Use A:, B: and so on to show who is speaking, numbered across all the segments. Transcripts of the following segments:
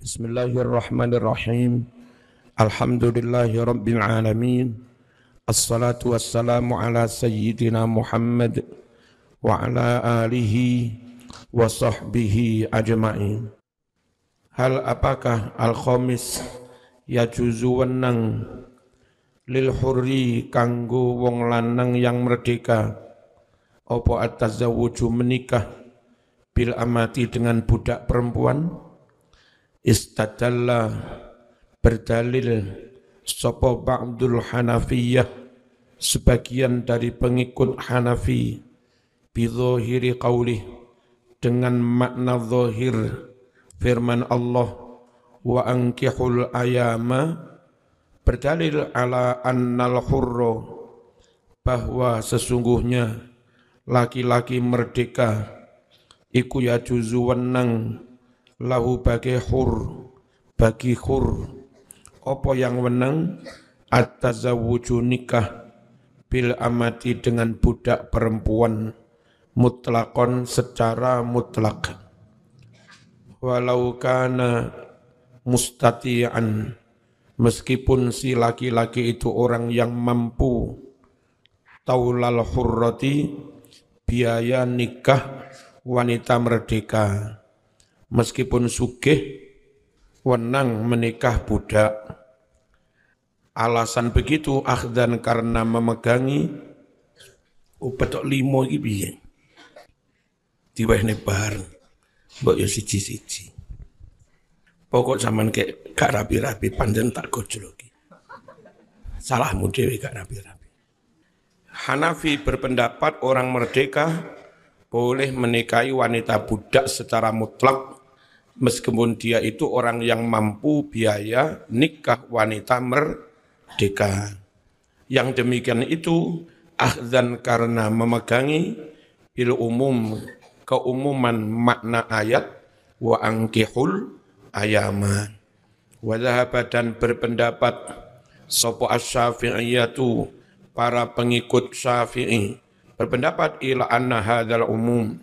A: Bismillahirrahmanirrahim. Alhamdulillahi rabbil alamin. Assalatu wassalamu ala sayyidina Muhammad wa ala alihi wa sahbihi ajma'in. Hal apakah al-khamis yajuzu wenang lil hurri kanggo wong lanang yang merdeka apa at-tazawwuju menikah bil amati dengan budak perempuan? Istadalla berdalil sapa ba'dul Hanafiyah sebagian dari pengikut Hanafi bidhahiri qaulih dengan makna zahir firman Allah wa ankihul ayama berdalil ala annal hurra bahwa sesungguhnya laki-laki merdeka iku yajuzu wenang lahu bagi hur apa yang wenang at-tazawwuju nikah bil amati dengan budak perempuan mutlakon secara mutlak walau kana mustati'an meskipun si laki-laki itu orang yang mampu taulal hurrati biaya nikah wanita merdeka meskipun sugih wenang menikah budak. Alasan begitu akhdan karena memegangi upetok limo iki piye. Diwehne bareng. Mbok yo siji-siji. Pokok zaman kek gak rapi-rapi panjen tak gojloki. Salahmu dhewe gak rapi-rapi. Hanafi berpendapat orang merdeka boleh menikahi wanita budak secara mutlak meskipun dia itu orang yang mampu biaya nikah wanita merdeka. Yang demikian itu akhdan karena memegangi bil umum keumuman makna ayat wa ankihul ayama. Wa dhahaba dan berpendapat sapa asy-Syafi'iyatu para pengikut Syafi'i berpendapat ila anna hadzal umum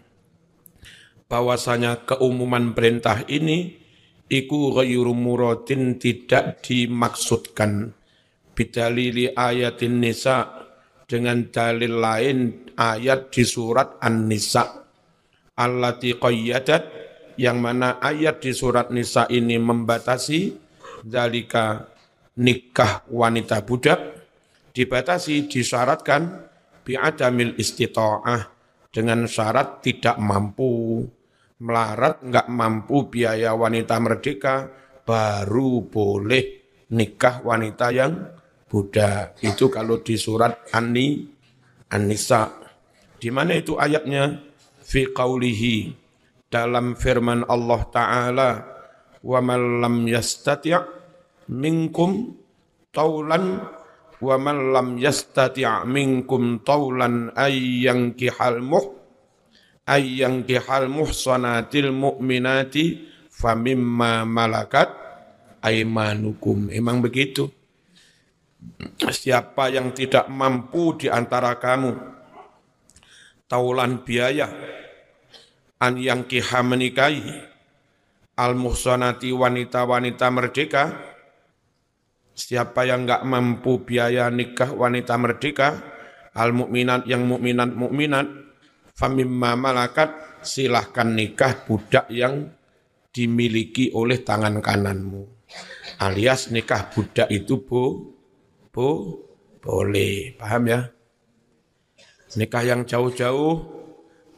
A: bahwasanya keumuman perintah ini iku ghairu muradin tidak dimaksudkan bidalili ayatin nisa dengan dalil lain ayat di surat An-Nisa allati qayyadat yang mana ayat di surat Nisa ini membatasi zalika nikah wanita budak dibatasi disyaratkan bi'adamil istita'ah dengan syarat tidak mampu melarat, enggak mampu biaya wanita merdeka baru boleh nikah wanita yang budak. Itu kalau di surat An-Nisa. Di mana itu ayatnya? Fi qaulihi dalam firman Allah Ta'ala wa man lam yastati' minkum taulan wa man lam yastati' minkum taulan ayyankihal muhsanatil mu'minati famimma malakat aimanukum. Emang begitu. Siapa yang tidak mampu di antara kamu taulan biaya an yankiha menikahi al muhsanati wanita-wanita merdeka. Siapa yang enggak mampu biaya nikah wanita merdeka, al-mu'minat yang mukminat, famimma malakat silahkan nikah budak yang dimiliki oleh tangan kananmu. Alias nikah budak itu boleh, paham ya? Nikah yang jauh-jauh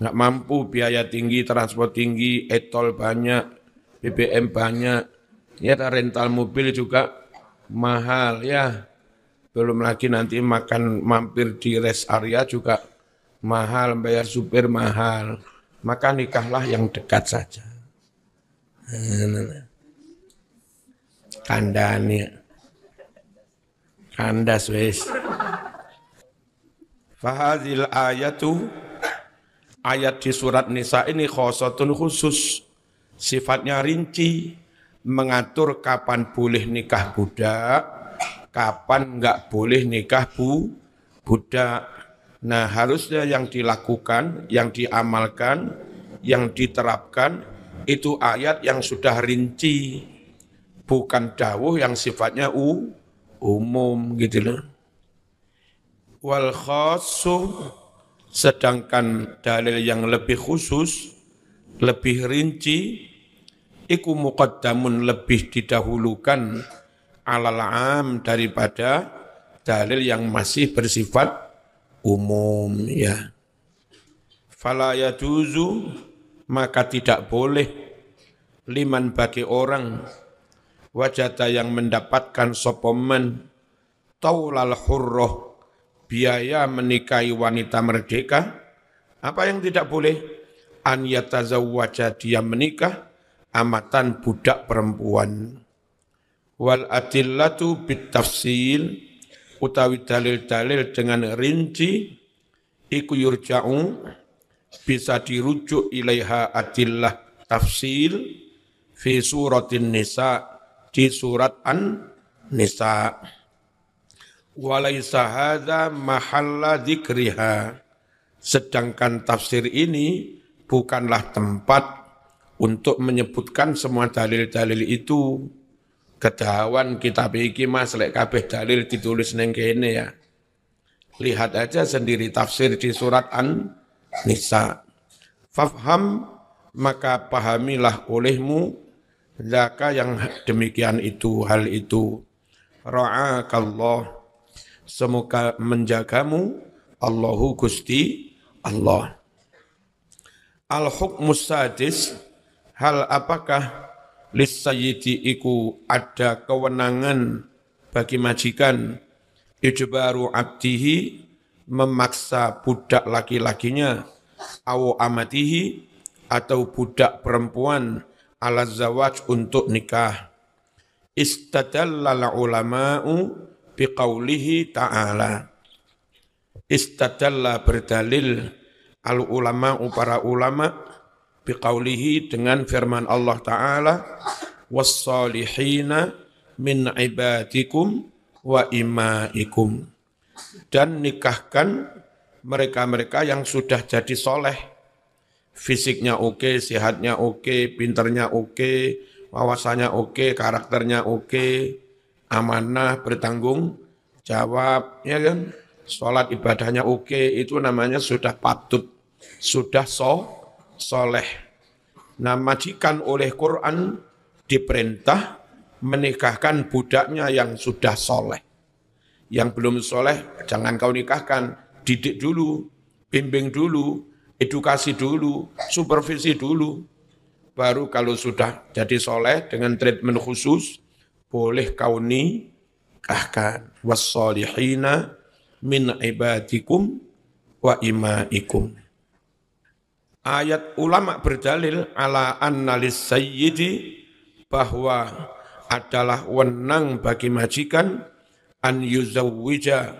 A: enggak mampu biaya tinggi, transport tinggi, etol banyak, BBM banyak, ya rental mobil juga mahal ya, belum lagi nanti makan mampir di rest area juga mahal, bayar supir mahal, maka nikahlah yang dekat saja. Kandas wis. Fahadil ayatu ayat di surat Nisa ini khosatun khusus, sifatnya rinci. Mengatur kapan boleh nikah budak, kapan enggak boleh nikah budak. Nah, harusnya yang dilakukan, yang diamalkan, yang diterapkan itu ayat yang sudah rinci. bukan dawuh yang sifatnya umum gitu loh. Wal khassu, sedangkan dalil yang lebih khusus, lebih rinci, iku muqaddamun, lebih didahulukan alal am, daripada dalil yang masih bersifat umum ya. Fala yajuzu, maka tidak boleh, liman, bagi orang, wajada, yang mendapatkan sopomen, taulal hurroh, biaya menikahi wanita merdeka. Apa yang tidak boleh? An yatazawwaja, dia menikah, amatan, budak perempuan. Wal adillatu bitafsil, utawi dalil-dalil dengan rinci, iku yurja'u, bisa dirujuk ilaiha adillah tafsil, fi suratin nisa, di surat An-Nisa. Walaysa hadza mahalla dzikriha, sedangkan tafsir ini bukanlah tempat untuk menyebutkan semua dalil-dalil itu. Kedawan kitab iki Mas, lek kabeh dalil ditulis neng kene ya. Lihat aja sendiri tafsir di surat An-Nisa. Fafham, maka pahamilah olehmu, zaka, yang demikian itu, hal itu. Ra'akallah, semoga menjagamu Allahu Gusti Allah. Al-hukmus sadis, hal apakah lis-sayyidi iku ada kewenangan bagi majikan, ijbaru abdihi, memaksa budak laki-lakinya, aw amatihi, atau budak perempuan, ala zawaj, untuk nikah. Istadallal ulama'u biqaulihi ta'ala. Istadalla, berdalil, al ulama'u, para ulama, biqaulihi, dengan firman Allah Ta'ala, wassalihina min ibadikum wa imaikum, dan nikahkan mereka-mereka yang sudah jadi soleh, fisiknya oke, sehatnya oke, pinternya oke, wawasannya oke, karakternya oke, amanah, bertanggung jawab, ya kan? Sholat ibadahnya oke, itu namanya sudah patut, sudah soleh. Nah, majikan oleh Quran diperintah menikahkan budaknya yang sudah soleh. Yang belum soleh jangan kau nikahkan, didik dulu, bimbing dulu, edukasi dulu, supervisi dulu. Baru kalau sudah jadi soleh dengan treatment khusus, boleh kau nikahkan. Wassalihina min ibadikum wa imaikum. Ayat ulama berdalil ala anna lis-sayyidi, bahwa adalah wenang bagi majikan, an yuzawwija,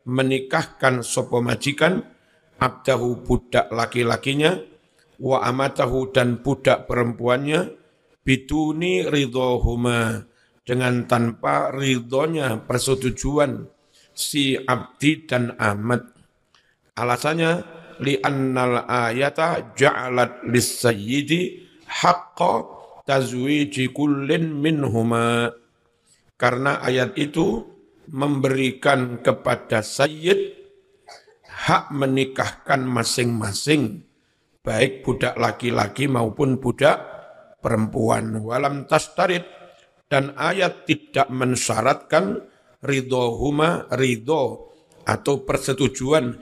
A: menikahkan sapa majikan, abdahu, budak laki-lakinya, wa amatahu, dan budak perempuannya, bituni ridhohuma, dengan tanpa ridhonya, persetujuan si abdi dan amat. Alasannya, li'annal ayata ja'alat lis-sayyidi haqqa tazwiji kullin minhuma, karena ayat itu memberikan kepada sayyid hak menikahkan masing-masing, baik budak laki-laki maupun budak perempuan. Walam tastarid, dan ayat tidak mensyaratkan ridhohuma, ridho atau persetujuan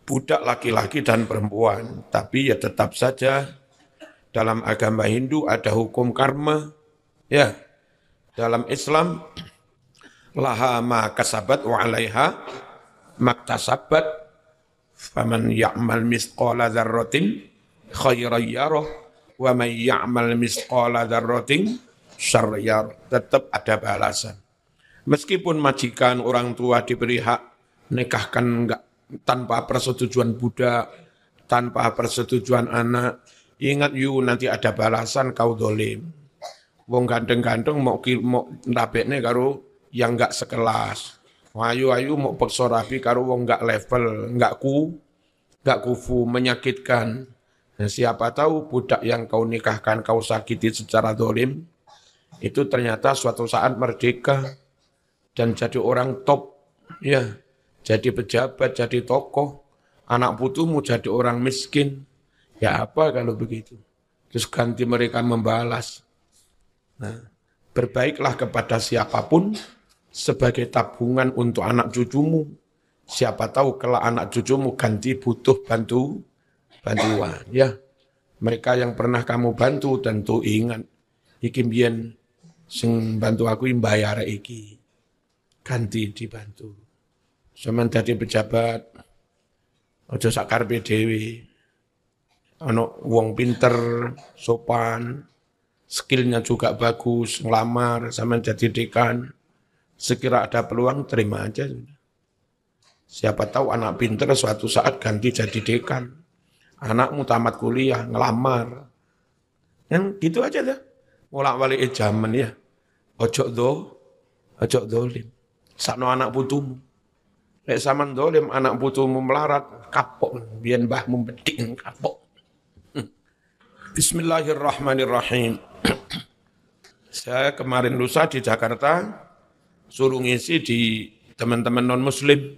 A: budak laki-laki dan perempuan. Tapi ya tetap saja dalam agama Hindu ada hukum karma. Ya, dalam Islam laha ma kasabat wa 'alaiha maktasabat, faman ya'mal misqala dzarratin khairan yarah wa man ya'mal misqala dzarratin syarran yarah. Tetap ada balasan. Meskipun majikan orang tua diberi hak nikahkan enggak tanpa persetujuan budak, tanpa persetujuan anak, ingat nanti ada balasan kau dolim. Wong ganteng-ganteng mau ndapekne karo yang enggak sekelas. Ayu-ayu mau peksa rapi karo wong enggak level, enggak kufu, menyakitkan. Dan siapa tahu budak yang kau nikahkan kau sakiti secara dolim, itu ternyata suatu saat merdeka dan jadi orang top, ya, jadi pejabat, jadi tokoh, anak putumu jadi orang miskin, ya apa kalau begitu? Terus ganti mereka membalas. Nah, berbaiklah kepada siapapun sebagai tabungan untuk anak cucumu. Siapa tahu kalau anak cucumu ganti butuh bantuan, ya. Mereka yang pernah kamu bantu tentu ingat, iki mbiyen sing bantu aku mbayar iki. Ganti dibantu. Sampeyan dadi pejabat, aja sak karepe dhewe. Ana wong pinter, sopan, skillnya juga bagus, ngelamar, sampeyan jadi dekan. Sekira ada peluang terima aja. Siapa tahu anak pinter suatu saat ganti jadi dekan. Anakmu tamat kuliah, ngelamar. Kan gitu aja dah. Wolak-walik zaman ya. Ojo dolim. Sakno anak putumu. Lek sampean dolim anak putumu melarat, kapok. Biyen mbahmu bedik kapok. Bismillahirrahmanirrahim. Saya kemarin lusa di Jakarta, suruh ngisi di teman-teman non-muslim.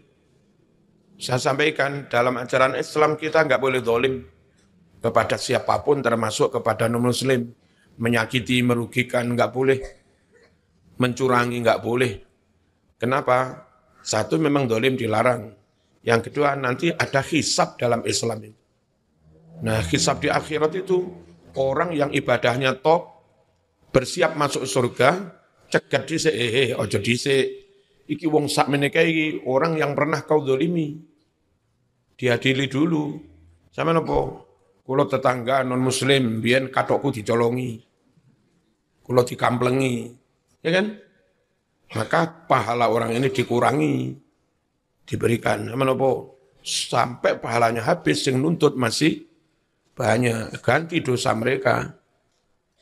A: Saya sampaikan dalam ajaran Islam kita nggak boleh dolim kepada siapapun termasuk kepada non-muslim. Menyakiti, merugikan nggak boleh. Mencurangi nggak boleh. Kenapa? Satu memang dolim dilarang. Yang kedua nanti ada hisab dalam Islam itu. Nah hisab di akhirat itu orang yang ibadahnya top, bersiap masuk surga, cegat dhisik, ojo dhisik. Iki wong sak meneka iki orang yang pernah kau dolimi. Diadili dulu. Sama nopo? Kulo tetangga non muslim, biyen katokku dicolongi. Kulo dikamplengi. Ya kan? Maka pahala orang ini dikurangi. Diberikan. Sama nopo? Sampai pahalanya habis, yang nuntut masih banyak. Ganti dosa mereka.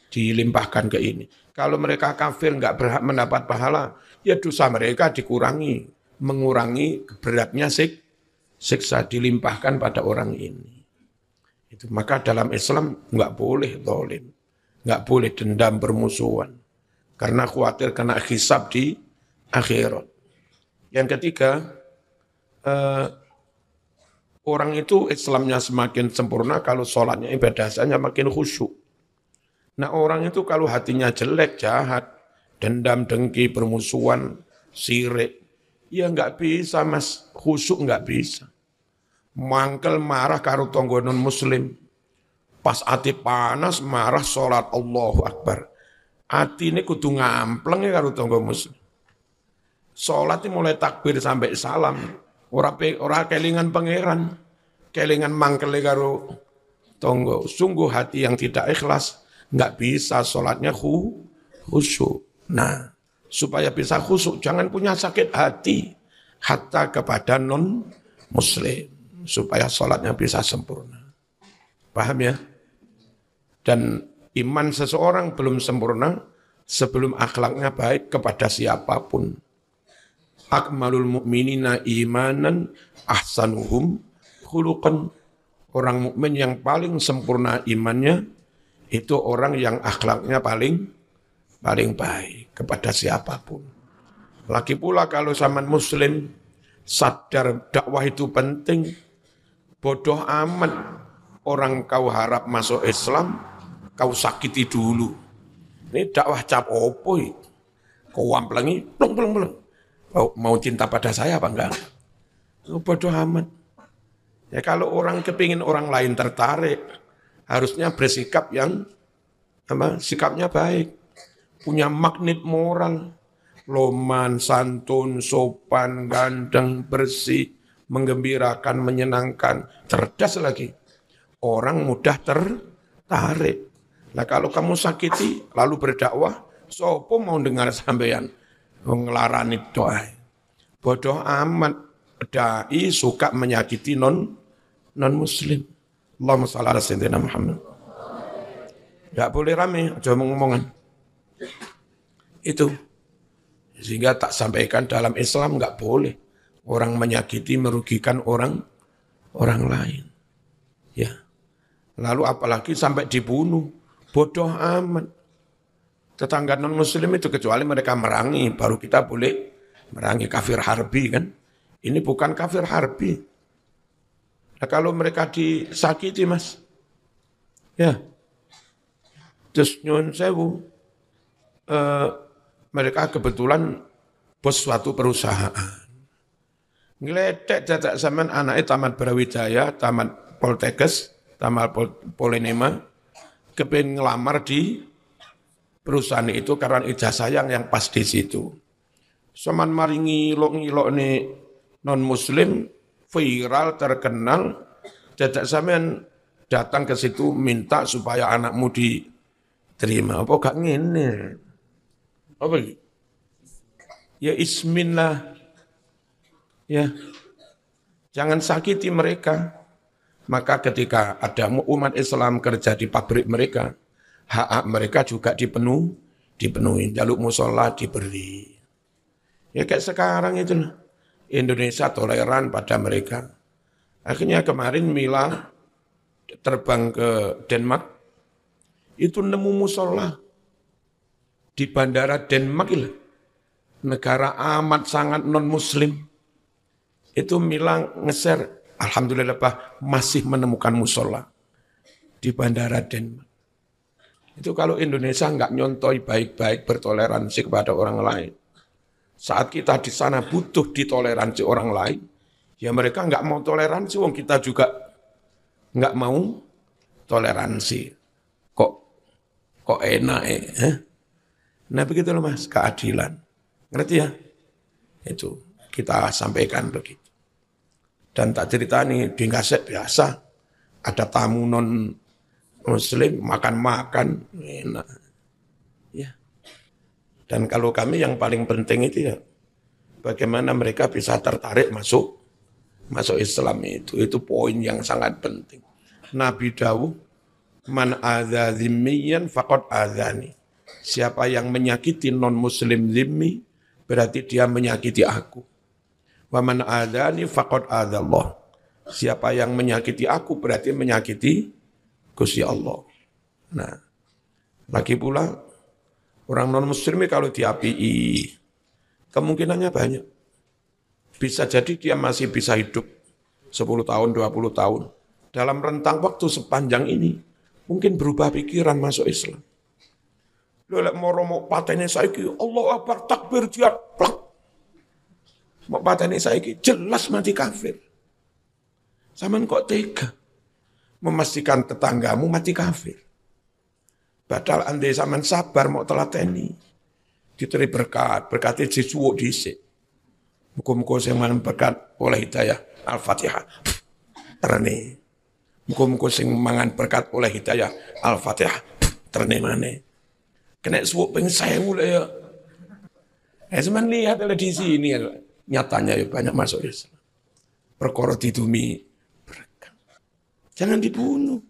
A: Dilimpahkan ke ini. Kalau mereka kafir nggak berhak mendapat pahala, ya dosa mereka dikurangi, mengurangi beratnya siksa dilimpahkan pada orang ini. Itu maka dalam Islam nggak boleh zalim, nggak boleh dendam bermusuhan, karena khawatir kena hisab di akhirat. Yang ketiga, orang itu Islamnya semakin sempurna kalau sholatnya ibadahnya makin khusyuk. Nah orang itu kalau hatinya jelek, jahat, dendam, dengki, permusuhan, sirik, ya nggak bisa mas, khusyuk nggak bisa. Mangkel marah karo tonggo non muslim, pas ati panas marah sholat Allahu Akbar. Ati ini kudu ngampleng ya karo tonggo muslim. Sholat ini mulai takbir sampai salam, ora kelingan pangeran, kelingan mangkel karo tonggo. Sungguh hati yang tidak ikhlas, nggak bisa sholatnya khusyuk. Nah, supaya bisa khusyuk, jangan punya sakit hati hatta kepada non-muslim, supaya sholatnya bisa sempurna. Paham ya? Dan iman seseorang belum sempurna sebelum akhlaknya baik kepada siapapun. Akmalul mu'minina imanan ahsanuhum khuluqan. Orang mukmin yang paling sempurna imannya itu orang yang akhlaknya paling baik kepada siapapun. Lagi pula kalau zaman muslim sadar dakwah itu penting, bodoh amat orang kau harap masuk Islam, kau sakiti dulu. Ini dakwah cap opo itu. Kau wamplengi, pleng. Mau cinta pada saya apa enggak? Bodoh amat. Ya kalau orang kepingin orang lain tertarik, harusnya bersikap yang sikapnya baik, punya magnet moral, loman, santun, sopan, ganteng, bersih, menggembirakan, menyenangkan, cerdas lagi. Orang mudah tertarik. Nah kalau kamu sakiti, lalu berdakwah, sopo mau dengar sampean ngelarani doa. Bodoh amat, dai suka menyakiti non-muslim. Allahumma shalli ala sayyidina Muhammad. Enggak boleh rame, cuma ngomongan. Itu. Sehingga tak sampaikan dalam Islam enggak boleh orang menyakiti, merugikan orang lain. Ya. Lalu apalagi sampai dibunuh. Bodoh amat. tetangga non-muslim itu kecuali mereka merangi, baru kita boleh merangi kafir harbi kan. Ini bukan kafir harbi. Nah, kalau mereka disakiti mas, ya, terus nyun sewu, mereka kebetulan bos suatu perusahaan. Ngeletek dadak zaman anaknya tamat Brawijaya, tamat Poltekkes, tamat Polinema, kepengen ngelamar di perusahaan itu karena ijazah yang pas di situ. Saman maringi ngilok nih non muslim viral terkenal, dadak sampean datang ke situ minta supaya anakmu diterima. Apa gak ngene? Apa? Ya isminlah. Ya. Jangan sakiti mereka. Maka ketika ada umat Islam kerja di pabrik mereka, hak mereka juga dipenuhi. Jaluk musola diberi. Ya kayak sekarang itu Indonesia toleran pada mereka. Akhirnya kemarin Mila terbang ke Denmark, itu nemu musola di bandara Denmark itu. Negara amat sangat non-muslim. Itu Mila nge-share, alhamdulillah Pak, masih menemukan musola di bandara Denmark. Itu kalau Indonesia enggak nyontoi baik-baik bertoleransi kepada orang lain. Saat kita di sana butuh ditoleransi orang lain, ya mereka enggak mau toleransi, wong kita juga enggak mau toleransi. Kok enak Nah begitu loh mas, keadilan. Ngerti ya? Itu kita sampaikan begitu. Dan tak cerita nih di Ngaset biasa, ada tamu non muslim makan-makan enak. Ya. Dan kalau kami yang paling penting itu ya bagaimana mereka bisa tertarik masuk Islam itu poin yang sangat penting. Nabi dawuh man adza zimmiyan faqad adzani. Siapa yang menyakiti non muslim zimmi berarti dia menyakiti aku. Wa man adzani faqad adzallah. Siapa yang menyakiti aku berarti menyakiti Gusti Allah. Nah, lagi pula orang non-muslim kalau diapii, kemungkinannya banyak. Bisa jadi dia masih bisa hidup 10 tahun, 20 tahun. Dalam rentang waktu sepanjang ini, mungkin berubah pikiran masuk Islam. Lelek mau patene saiki, Allah Akbar, takbir, jihad, plak. Mau patene saiki, jelas mati kafir. Zaman kok tega memastikan tetanggamu mati kafir. Padahal andai zaman sabar mau telateni, diteri berkatnya disuwuk dhisik. Muga-muga sing mangan berkat oleh hidayah Al-Fatihah. Terne. Muga-muga sing mangan berkat oleh hidayah Al-Fatihah. Terne maneh. Kena suwuk ping 1000 ya. Zaman lihat di sini nyatanya ya banyak masuk Islam. Perkara didumi berkah. Jangan dibunuh.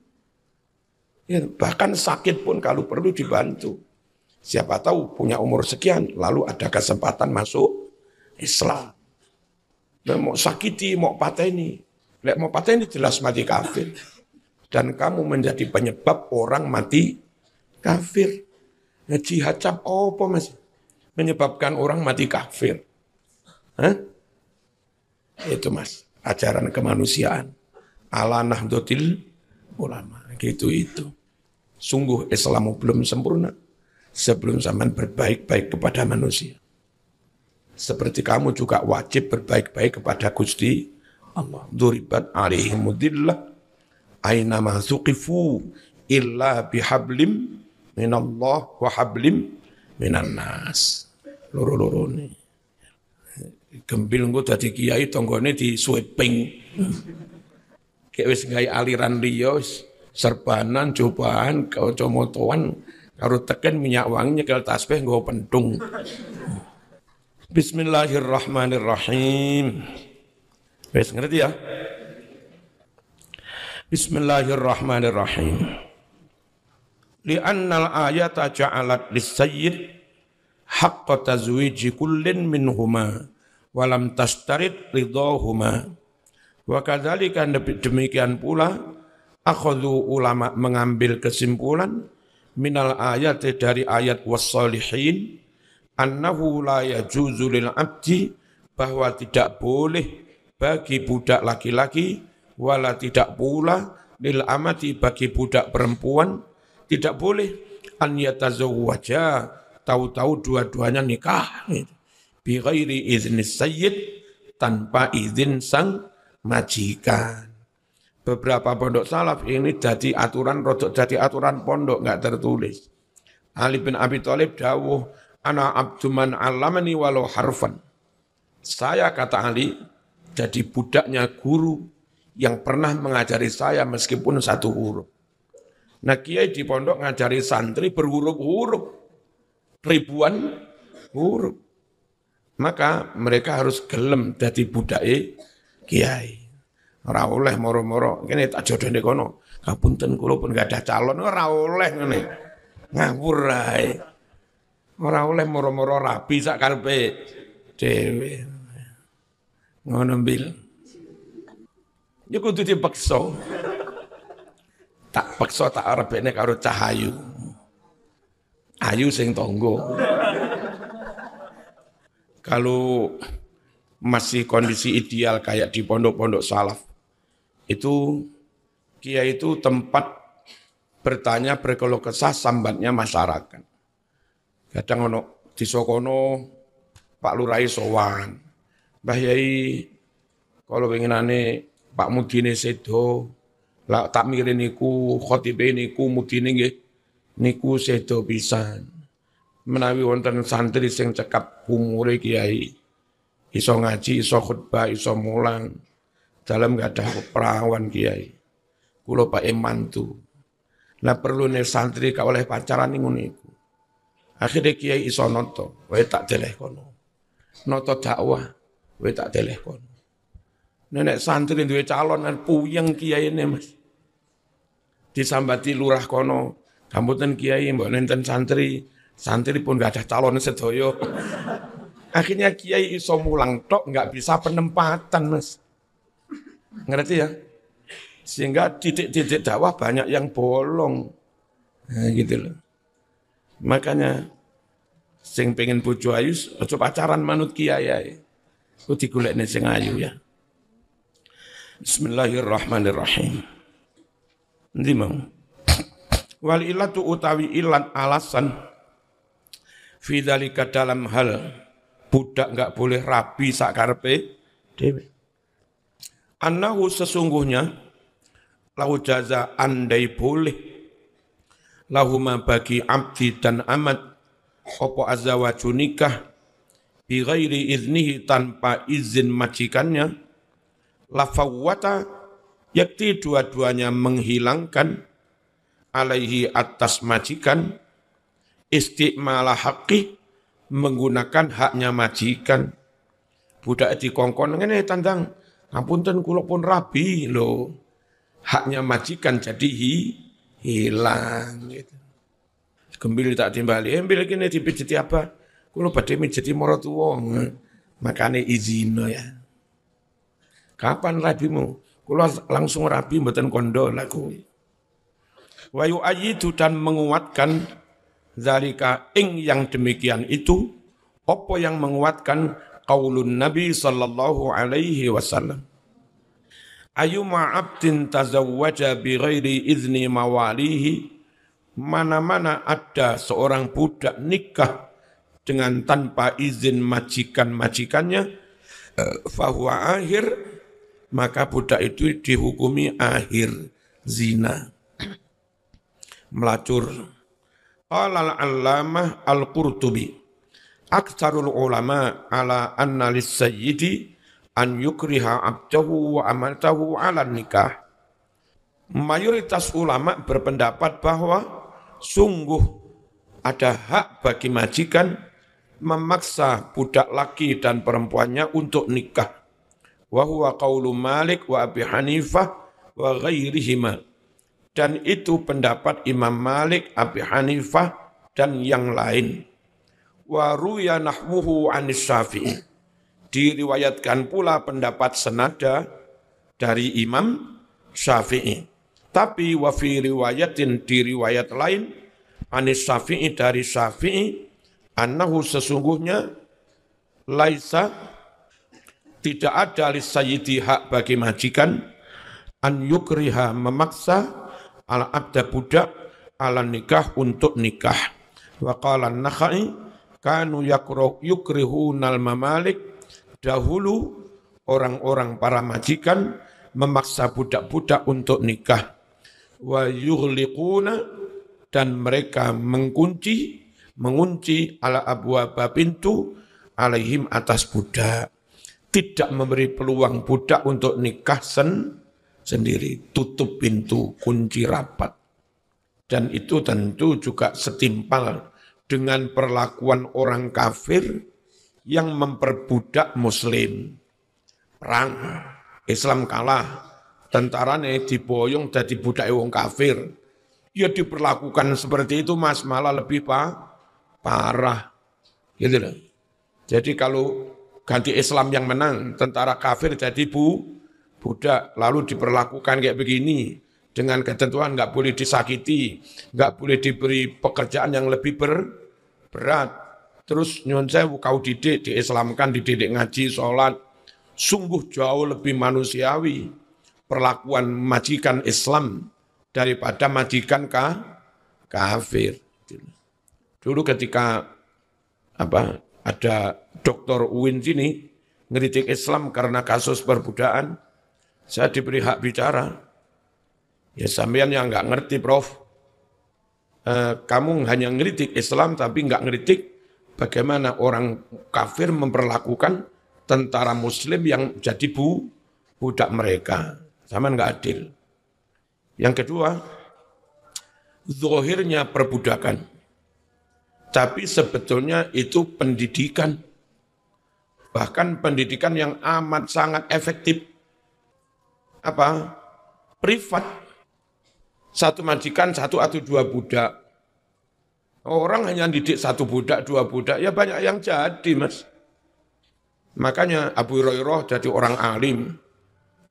A: Ya, bahkan sakit pun kalau perlu dibantu. Siapa tahu punya umur sekian, lalu ada kesempatan masuk Islam. Dan mau sakiti, mau pateni. Lek mau pateni jelas mati kafir. Dan kamu menjadi penyebab orang mati kafir. Nah, jihad cap apa mas? Menyebabkan orang mati kafir. Hah? Itu mas, ajaran kemanusiaan. Ala nahdlatul ulama. Gitu itu. Sungguh Islam belum sempurna sebelum zaman berbaik-baik kepada manusia. Seperti kamu juga wajib berbaik-baik kepada Gusti Allah. Duribat alaihimudillah aina ma suqifu illa bihablim minallah wa hablim minan nas. Loro-loro ini. Gembil engko dadi kiai tanggane di sweeping. Kayak wis gawe aliran liya serbanan, cobaan, kanca-motoan, karo teken minyak wangi nyekel tasbih nggo pentung. Bismillahirrahmanirrahim. Wis ngerti ya? Bismillahirrahmanirrahim. Li'annal ayata ja'alat lis-sayyid haqqa tazwiji kullin minhuma wa lam tastarid ridahuma. Wa kadzalika demikian pula akhadhu ulama mengambil kesimpulan minal ayat dari ayat wassalihin annahu la yajuzu lil abdi bahwa tidak boleh bagi budak laki-laki wala tidak pula lil amati bagi budak perempuan tidak boleh an yatazawwaja tahu-tahu dua-duanya nikah bi ghairi izni sayyid tanpa izin sang majikan. Beberapa pondok salaf ini jadi aturan rodok jadi aturan pondok enggak tertulis. Ali bin Abi Thalib dawuh ana abduman alamani walau harfan. Saya kata Ali jadi budaknya guru yang pernah mengajari saya meskipun satu huruf. Nah kiai di pondok ngajari santri berhuruf-huruf, ribuan huruf. Maka mereka harus gelem jadi budake kiai. Ora oleh moro-moro kene tak jodohne kono. Kapunten kula pun gak ada calon ora oleh ngene. Ngawur ae. Ora oleh moro-moro rabi sak karepe dhewe. Ngono mbil. Ya kudu dipaksa. Tak paksa tak arepene karo cahayu. Ayu sing tonggo. Kalau masih kondisi ideal kayak di pondok-pondok salaf, itu kiai itu tempat bertanya berkeluh kesah sambatnya masyarakat. Kadang ono di Sokono Pak Lurai sowan, Mbah Yai kalau pengenane Pak Mudine sedo, lah tak mikirin niku khotibe niku mudine nggih niku sedo pisan. Menawi wonten santri sing cekap umure kiai, iso ngaji, iso khutbah, iso mulang, dalam gak ada perawan kiai. Kulo Pak mantu. Nah perlu nih santri kau oleh pacaran ning niku. Akhirnya kiai iso noto, wae tak deleh kono. Noto dakwah, wae tak deleh kono. Nenek santri duwe calon kan puyeng kiai ini Mas. Disambati lurah kono, gambutan kiai mbok nenten santri, santri pun gak ada calon sedoyo. Akhirnya kiai iso mulang tok nggak bisa penempatan Mas. Ngerti ya? Sehingga titik-titik dakwah banyak yang bolong. Nah, gitu loh. Makanya sing pengen bojo ayu aja pacaran manut kiai. Ku digolekne sing ayu ya. Bismillahirrahmanirrahim. Endi mau? Wal ilatu utawi ilat alasan fi dzalika dalam hal budak enggak boleh rabi sakarepe dhewe. Annahu sesungguhnya lahu jaza andai boleh lahuma bagi abdi dan amat opo azawaju nikah bi ghairi iznihi tanpa izin majikannya lafawwata yakti dua-duanya menghilangkan alaihi atas majikan istimala haqqi menggunakan haknya majikan. Budak dikongkon ngene tandang ngapunten kula pun rabi lho. Haknya majikan jadi hilang gitu. Gembil tak timbali, ambil kene dipijeti apa? Kula badhe mijeti maratuwa. Makane izin ya. Kapan rabimu? Kula langsung rabi mboten kondo laku. Wa yu'ayyidu dan menguatkan zalika ing yang demikian itu apa yang menguatkan qaulun Nabi sallallahu alaihi wasallam ayyuma abdin tazawwaja bi ghairi izni mawalihi mana-mana ada seorang budak nikah dengan tanpa izin majikan-majikannya fahuwa akhir maka budak itu dihukumi akhir zina melacur. Qala al-allamah al-Qurtubi aktsarul ulama ala anna lis-sayyidi an yukriha abdahu wa amatahu ala nikah. Mayoritas ulama berpendapat bahwa sungguh ada hak bagi majikan memaksa budak laki dan perempuannya untuk nikah. Wa huwa qaulu Malik wa Abi Hanifah wa ghairihima. Dan itu pendapat Imam Malik, Abi Hanifah, dan yang lain. Wa ruya nahwuhu anis Syafi'i. Diriwayatkan pula pendapat senada dari Imam Syafi'i. Tapi wa fi riwayatin di riwayat lain, Anis Syafi'i dari Syafi'i, annahu sesungguhnya laisa tidak ada li sayyidi hak bagi majikan an yukriha memaksa ala abda budak ala nikah untuk nikah. Wa qala an-Nakhai kanu yukrihunal mamalik, dahulu orang-orang para majikan memaksa budak-budak untuk nikah. Wa yughliquna, dan mereka mengunci ala abwaba pintu alaihim atas budak. Tidak memberi peluang budak untuk nikah sendiri, tutup pintu, kunci rapat. Dan itu tentu juga setimpal dengan perlakuan orang kafir yang memperbudak muslim. Perang, Islam kalah, tentaranya diboyong jadi budak wong kafir. Ya diperlakukan seperti itu mas, malah lebih parah. Gitu loh. Jadi kalau ganti Islam yang menang, tentara kafir jadi budak, lalu diperlakukan kayak begini, dengan ketentuan nggak boleh disakiti, nggak boleh diberi pekerjaan yang lebih berat. Terus nyuwun sewu kau diislamkan, dididik ngaji, sholat, sungguh jauh lebih manusiawi perlakuan majikan Islam daripada majikan kafir. Dulu ketika ada Dr. Uin sini ngeritik Islam karena kasus perbudakan, saya diberi hak bicara. Ya sampean yang nggak ngerti, Prof. Kamu hanya ngeritik Islam tapi nggak ngeritik bagaimana orang kafir memperlakukan tentara Muslim yang jadi budak mereka. Sama nggak adil. Yang kedua, zahirnya perbudakan. Tapi sebetulnya itu pendidikan. Bahkan pendidikan yang amat sangat efektif. Privat. Satu majikan, satu atau dua budak. Orang hanya didik satu budak, dua budak, ya banyak yang jadi, mas. Makanya Abu Hurairah jadi orang alim,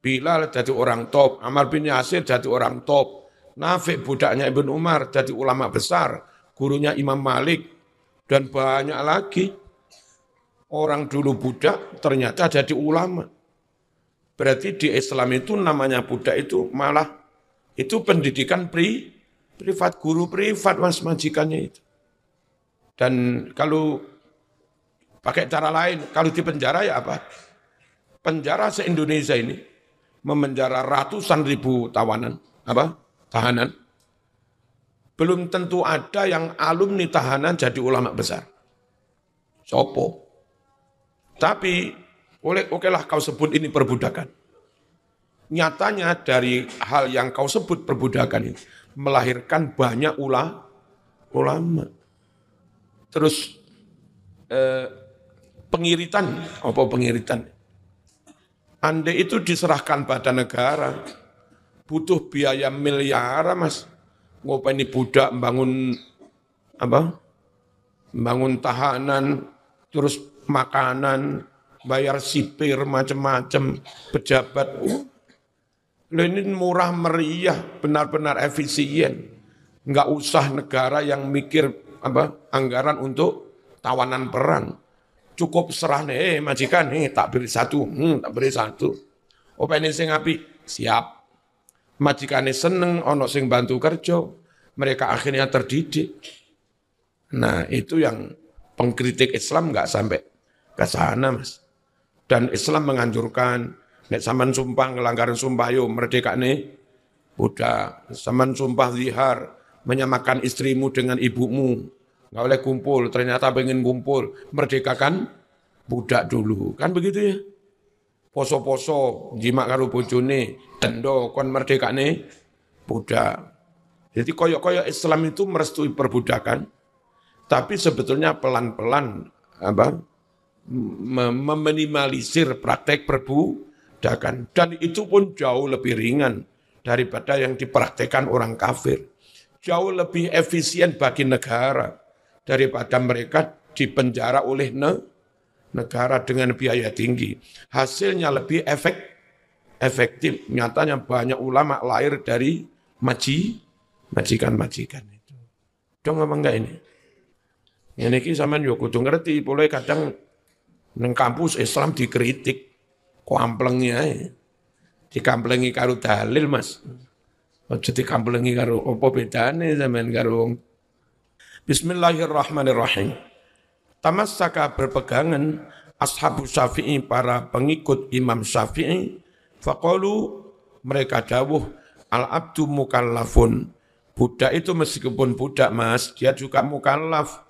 A: Bilal jadi orang top, Ammar bin Yasir jadi orang top, Nafi' budaknya Ibn Umar jadi ulama besar, gurunya Imam Malik, dan banyak lagi. Orang dulu budak ternyata jadi ulama. Berarti di Islam itu namanya budak itu malah itu pendidikan privat, guru privat mas majikannya itu. Dan kalau pakai cara lain, kalau di penjara ya apa? Penjara se-Indonesia ini memenjara ratusan ribu tahanan. Belum tentu ada yang alumni tahanan jadi ulama besar. Sopo. Tapi okelah kau sebut ini perbudakan. Nyatanya dari hal yang kau sebut perbudakan ini melahirkan banyak ulama. Terus pengiritan, apa pengiritan? Andai itu diserahkan pada negara, butuh biaya miliaran mas. Ngopeni budak membangun membangun tahanan, terus makanan, bayar sipir macam-macam, pejabat. Ini murah meriah, benar-benar efisien. Enggak usah negara yang mikir anggaran untuk tawanan perang. Cukup serah majikan tak beri satu, tak beri satu. Apa ini sing apik? Siap. Majikane seneng, ono sing bantu kerja, mereka akhirnya terdidik. Nah itu yang pengkritik Islam enggak sampai ke sana mas. Dan Islam menganjurkan, nek sampean sumpah ngelanggaran sumpah yo merdeka nih, budak. Sampean sumpah zihar, menyamakan istrimu dengan ibumu, nggak boleh kumpul. Ternyata pengen kumpul, merdekakan budak dulu, kan begitu ya? Poso-poso, jima karo bojone, dendo kon merdeka nih budak. Jadi koyok-koyok Islam itu merestui perbudakan, tapi sebetulnya pelan-pelan meminimalisir praktek perbudakan, dan itu pun jauh lebih ringan daripada yang dipraktekkan orang kafir. Jauh lebih efisien bagi negara daripada mereka dipenjara oleh negara dengan biaya tinggi. Hasilnya lebih efektif. Nyatanya banyak ulama lahir dari majikan-majikan itu. Dong ngomong enggak ini? Ini ki sampean yo kudu ngerti, mulai kadang neng kampus Islam dikritik, kuamplengnya, dikamplengi karo dalil mas, ojo dikamplengi karo apa bedane sampean karo. Bismillahirrahmanirrahim. Tamassaka berpegangan ashabu Syafi'i para pengikut Imam Syafi'i, faqalu mereka dawuh al-abdu mukallafun. Budak itu meskipun budak mas, dia juga mukallaf.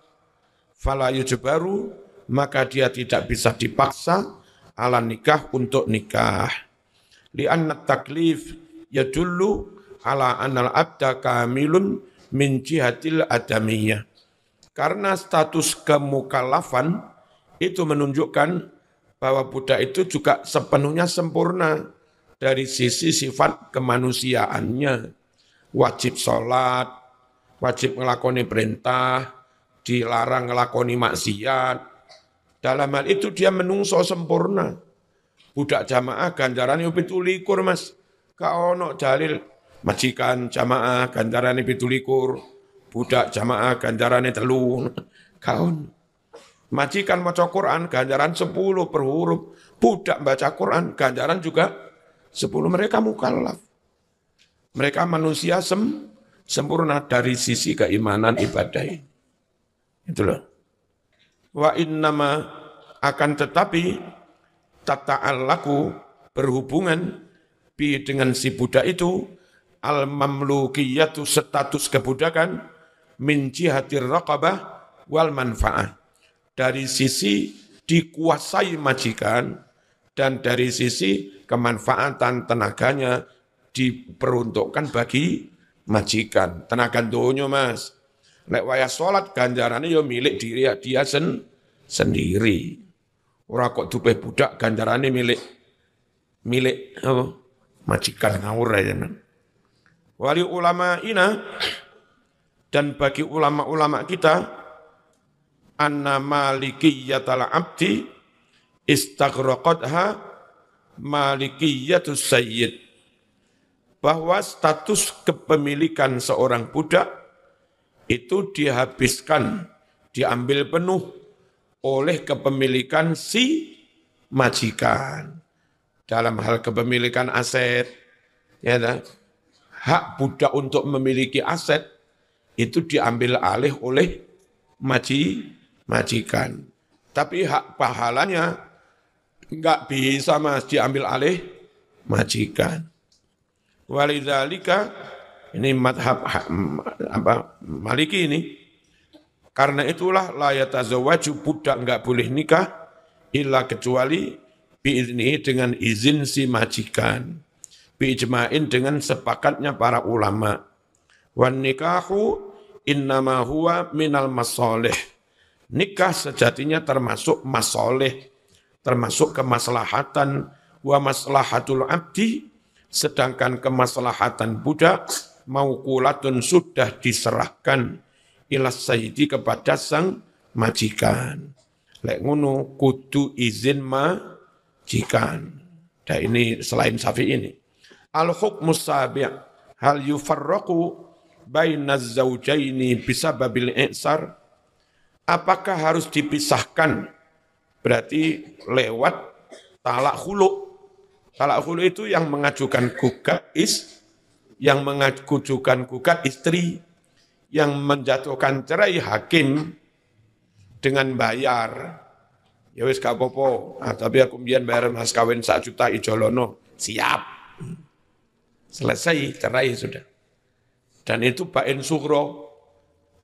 A: Fala yujbaru, maka dia tidak bisa dipaksa ala nikah untuk nikah. Li'anna taklif yadullu ala anal abda kamilun min jihatil adamiyah. Karena status kemukallafan itu menunjukkan bahwa budak itu juga sepenuhnya sempurna dari sisi sifat kemanusiaannya. Wajib sholat, wajib ngelakoni perintah, dilarang ngelakoni maksiat. Dalam hal itu dia menungso sempurna. Budak jamaah ganjarannya 17 mas. Ka ono dalil majikan jamaah ganjarannya 17. Budak jamaah ganjarannya 3. Kaon. Majikan maca Quran ganjaran 10 per huruf. Budak baca Quran ganjaran juga 10. Mereka mukallaf. Mereka manusia sempurna dari sisi keimanan ibadah ini. Itu loh. Wa innama akan tetapi tata'allaku berhubungan bi dengan si budak itu al-mamlukiyatu status kebudakan min jihatir raqabah wal manfaah. Dari sisi dikuasai majikan dan dari sisi kemanfaatan tenaganya diperuntukkan bagi majikan. Tenaga donya mas. Lek wayah sholat ganjarannya ya milik diri dia sendiri. Ora kok dupe budak ganjarannya milik apa? Majikan ngawur aja. Wali ulama ina dan bagi ulama-ulama kita anna malikiyatal abdi istaghraqatha malikiyatus sayyid. Bahwa status kepemilikan seorang budak itu dihabiskan, diambil penuh oleh kepemilikan si majikan. Dalam hal kepemilikan aset, ya, hak budak untuk memiliki aset itu diambil alih oleh majikan. Tapi hak pahalanya enggak bisa mas diambil alih majikan. Walidzalika ini madhab Maliki ini. Karena itulah la yatazawwaju budak enggak boleh nikah illa kecuali biizni dengan izin si majikan. Biijma'in dengan sepakatnya para ulama. Wan nikahu innama huwa minal masalih. Nikah sejatinya termasuk masalih, termasuk kemaslahatan wa maslahatul abdi. Sedangkan kemaslahatan budak mauqulatun sudah diserahkan ilas sayyidi kepada sang majikan. Lek ngono kudu izin majikan. Dan ini selain Syafi'i ini. Al-hukmus sabi' hal yufarraqu bainaz zawjaini bisababil i'sar. Apakah harus dipisahkan? Berarti lewat talak khulu'. Talak khulu itu yang mengajukan gugat istri, yang menjatuhkan cerai hakim dengan bayar. Ya wis gak apa-apa, tapi aku mbiyen bayar mas kawin 1 juta ijolono, siap. Selesai cerai sudah. Dan itu bain sughra.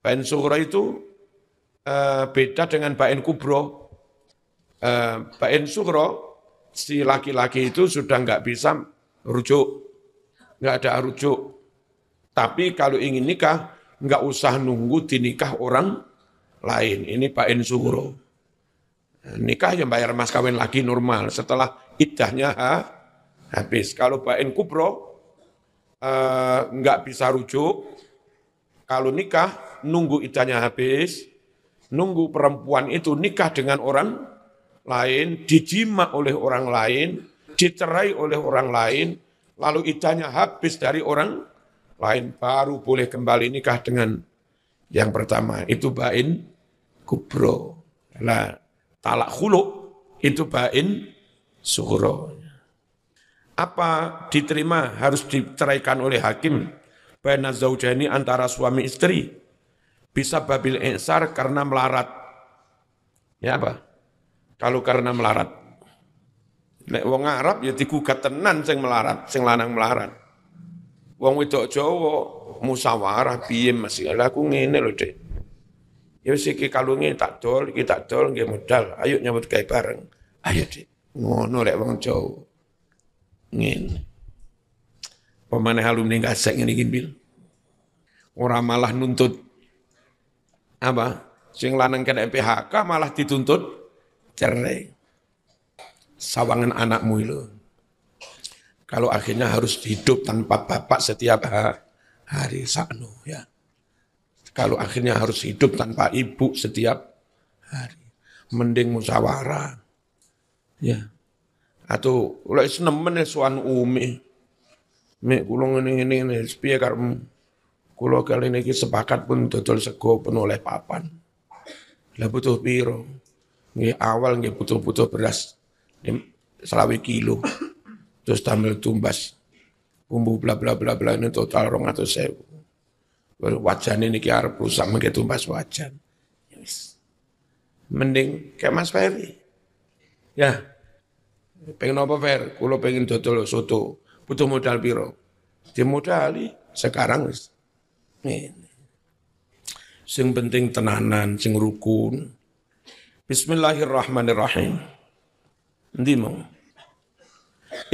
A: Bain sughra itu beda dengan bain kubro. Bain sughra si laki-laki itu sudah nggak bisa rujuk, nggak ada rujuk. Tapi kalau ingin nikah, nggak usah nunggu dinikah orang lain. Ini bain sughra. Nikah yang bayar mas kawin lagi normal setelah iddahnya habis. Kalau bain kubro nggak bisa rujuk. Kalau nikah nunggu iddahnya habis, nunggu perempuan itu nikah dengan orang lain, dijima oleh orang lain, dicerai oleh orang lain, lalu iddahnya habis dari orang lain, baru boleh kembali nikah dengan Yang pertama itu bain kubro. Nah, talak khuluk itu bain sughra. Apa diterima harus diceraikan oleh hakim baina zaujaini antara suami istri bisa babil ihsar karena melarat. Ya apa? Kalau karena melarat. Nek wong Arab ya digugat tenan sing melarat, sing lanang melarat. Wong wedok Jawa musyawarah piye Mas? Lah aku ngene lho, Dik. Ya wis iki kalunge tak dol, iki tak dol nggih modal. Ayo nyambut gawe bareng. Ayo, Dik. Ngono lek wong Jawa. Ngene. Pemane alumni gasek ngene iki bil. Ora malah nuntut apa? Sing lanang kena PHK malah dituntut cerai. Sawangan anakmu itu. Kalau akhirnya harus hidup tanpa bapak setiap hari sakno ya. Kalau akhirnya harus hidup tanpa ibu setiap hari, mending musyawarah. Ya. Atau lek nemen suan umi. Mek kula ngene-ngene piye karepmu? Kula kali niki sepakat pun dodol sego pun oleh papan. Lah butuh piro? Nggih awal nggih butuh beras 20 kilo. Terus tambah tumbas bumbu bla bla bla bla ini total 200.000. Wajan ini ki arep rusak mengke tumbas wajan. Yes. Mending kayak Mas Ferry. Ya. Pengen apa Fer? Kulo pengen dodol soto. Butuh modal piro? Dimodali sekarang wis. Sing penting tenanan, sing rukun. Bismillahirrahmanirrahim. Endi mau?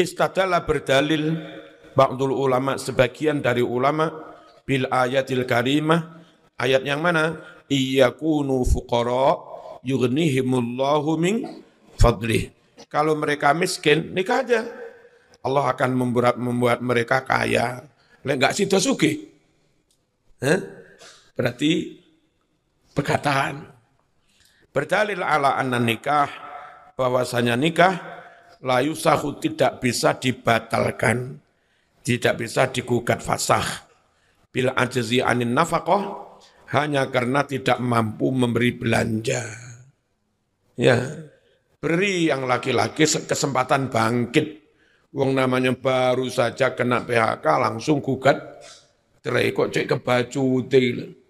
A: Istadalla berdalil ba'dul ulama, sebagian dari ulama bil ayatil karimah, ayat yang mana? Iyakunu fuqara yughnihimullahu min fadlih. Kalau mereka miskin, nikah aja. Allah akan membuat mereka kaya. Lek enggak sida sugih. Berarti perkataan. Berdalil ala anna nikah, bahwasanya nikah la yusahu tidak bisa dibatalkan, tidak bisa digugat fasakh bil ajzi anin nafaqah, hanya karena tidak mampu memberi belanja. Ya, beri yang laki-laki kesempatan bangkit. Wong namanya baru saja kena PHK langsung gugat, cerai kok cek ke baju til.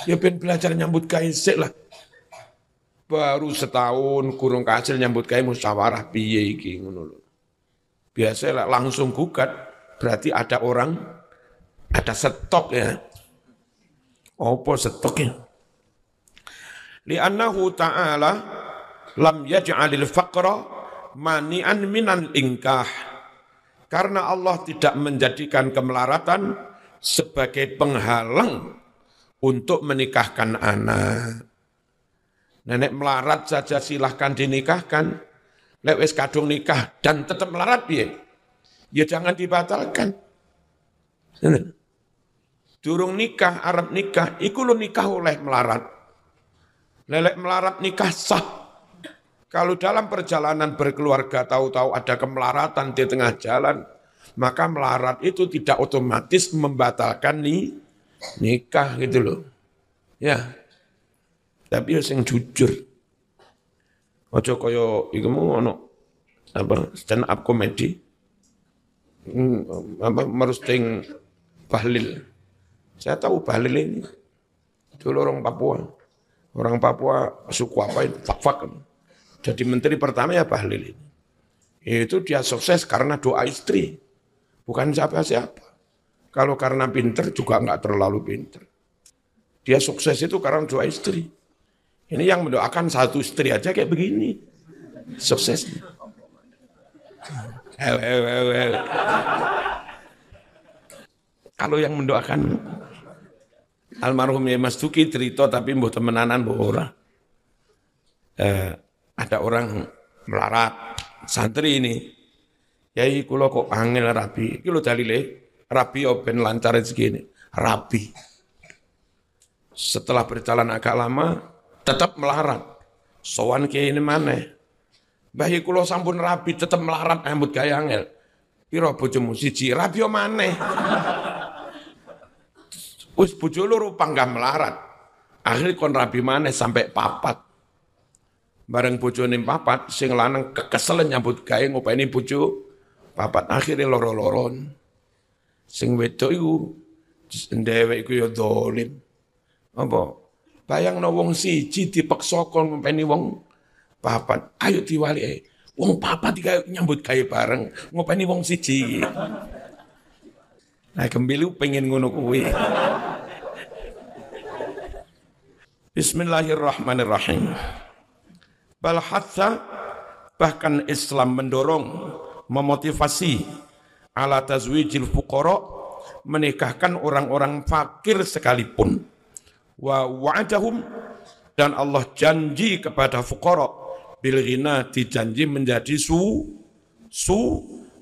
A: Ya ben belajar nyambut gawe sik lah. Baru setahun kurang kasil nyambut gawe musyawarah piye iki ngono lho. Biasa lah langsung gugat, berarti ada orang, ada stok ya. Apa stoknya? Li'annahu ta'ala lam yaj'alil faqra mani'an minal inkah. Karena Allah tidak menjadikan kemelaratan sebagai penghalang untuk menikahkan anak. Nenek melarat saja silahkan dinikahkan. Lek wis kadung nikah dan tetap melarat piye? Ya jangan dibatalkan. Durung nikah, arep nikah, iku lho nikah oleh melarat. Lelek melarat nikah sah. Kalau dalam perjalanan berkeluarga tahu-tahu ada kemelaratan di tengah jalan, maka melarat itu tidak otomatis membatalkan nikah gitu loh. Ya. Tapi sing jujur. Ojo kaya iku ono apa stand up comedy. Merusting Bahlil. Saya tahu Bahlil ini. Dulu orang Papua. Orang Papua suku apa itu? Fak-fak. Jadi menteri pertama ya Bahlil ini. Itu dia sukses karena doa istri. Bukan siapa-siapa. Kalau karena pinter juga enggak terlalu pinter. Dia sukses itu karena doa istri. Ini yang mendoakan satu istri aja kayak begini. Suksesnya. Kalau yang mendoakan almarhum Mas Duki cerita tapi mbuh temenanan mbuh ora. Ada orang melarat santri ini. Yai kula kok angel rabi. Iki lho dalile rabi ben lancar rezeki ini. Rabi. Setelah berjalan agak lama tetap melarat. Sowan kiai ini maneh. Mbah kula sampun rabi tetap melarat ambut gawe angel. Pira bojomu siji rabi maneh. Wis bojo loro panggah melarat. Akhirnya kon rabi maneh sampai papat. Bareng bojone papat, sing lanang kekeselen nyambut gawe ngopeni bojo papat. Akhirnya loro-loron. Sing wedok iku ndewek iku ya dolim. Apa? Bayangno wong siji dipeksa kon ngopeni wong papat. Ayo diwali. Wong papat iki nyambut gawe bareng ngopeni wong siji. Nah, Gembil pengen ngono kuwi. Bismillahirrahmanirrahim. Bal hatha, bahkan Islam mendorong, memotivasi ala tazwijil fuqara, menikahkan orang-orang fakir sekalipun. Wa wa'adahum, dan Allah janji kepada fuqara bil ghina, dijanji menjadi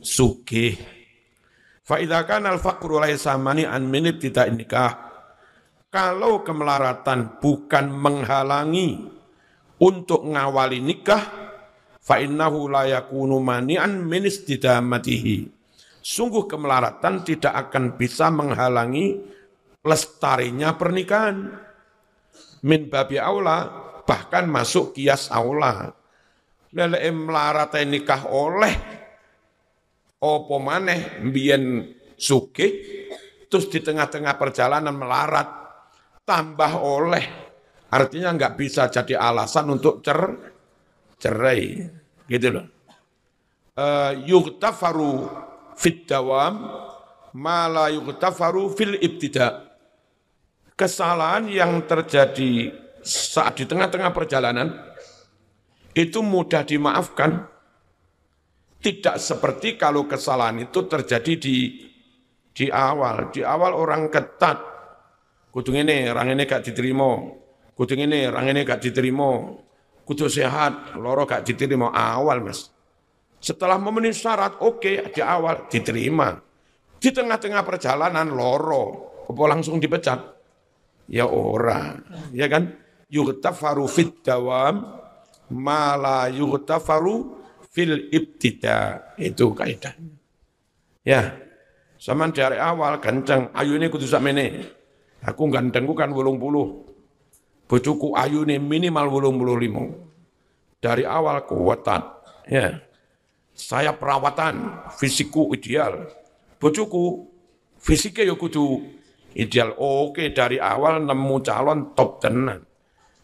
A: sugih. Fa idza kana al faqru laisa mani'an min ibtida'in nikah. Kalau kemelaratan bukan menghalangi untuk ngawali nikah, fa innahu la yakunu mani'an min istidamatihi. Sungguh kemelaratan tidak akan bisa menghalangi lestarinya pernikahan. Min babi aula, bahkan masuk kias aula. Lele melarate nikah oleh opo maneh mbiyen sugih terus di tengah-tengah perjalanan melarat tambah oleh, artinya enggak bisa jadi alasan untuk cerai, gitu loh. Yughtafaru fid dawam ma la yughtafaru fil ibtida. Kesalahan yang terjadi saat di tengah-tengah perjalanan itu mudah dimaafkan. Tidak seperti kalau kesalahan itu terjadi di awal. Di awal orang ketat. Kudu ngene, orang ini gak diterima. Kudu ngene, orang ini gak diterima. Kudu sehat, loro gak diterima. Awal, Mas. Setelah memenuhi syarat, oke, di awal diterima. Di tengah-tengah perjalanan, loro. Apa langsung dipecat? Ya ora. Ya kan? Yughtafaru fid dawam, ma la yughtafaru fil ibtida. Itu kaidahnya. Ya. Sama dari awal, kenceng. Ayu ini kudu sakmene. Aku gantengku kan 80. Bojoku ayune minimal 85. Dari awal kuatan. Ya. Saya perawatan, fisikku ideal. Bojoku fisiknya ya kudu ideal. Oke, dari awal nemu calon top tenan.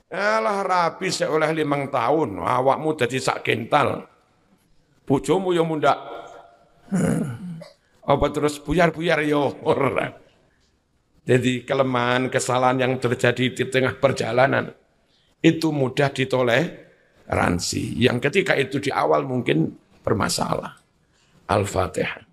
A: Alah rabi saya oleh 5 tahun, awakmu jadi sak kental. Bojomu ya mundak. Apa terus buyar-buyar ya ora. Jadi kelemahan, kesalahan yang terjadi di tengah perjalanan itu mudah ditoleransi. Yang ketika itu di awal mungkin bermasalah. Al-Fatihah.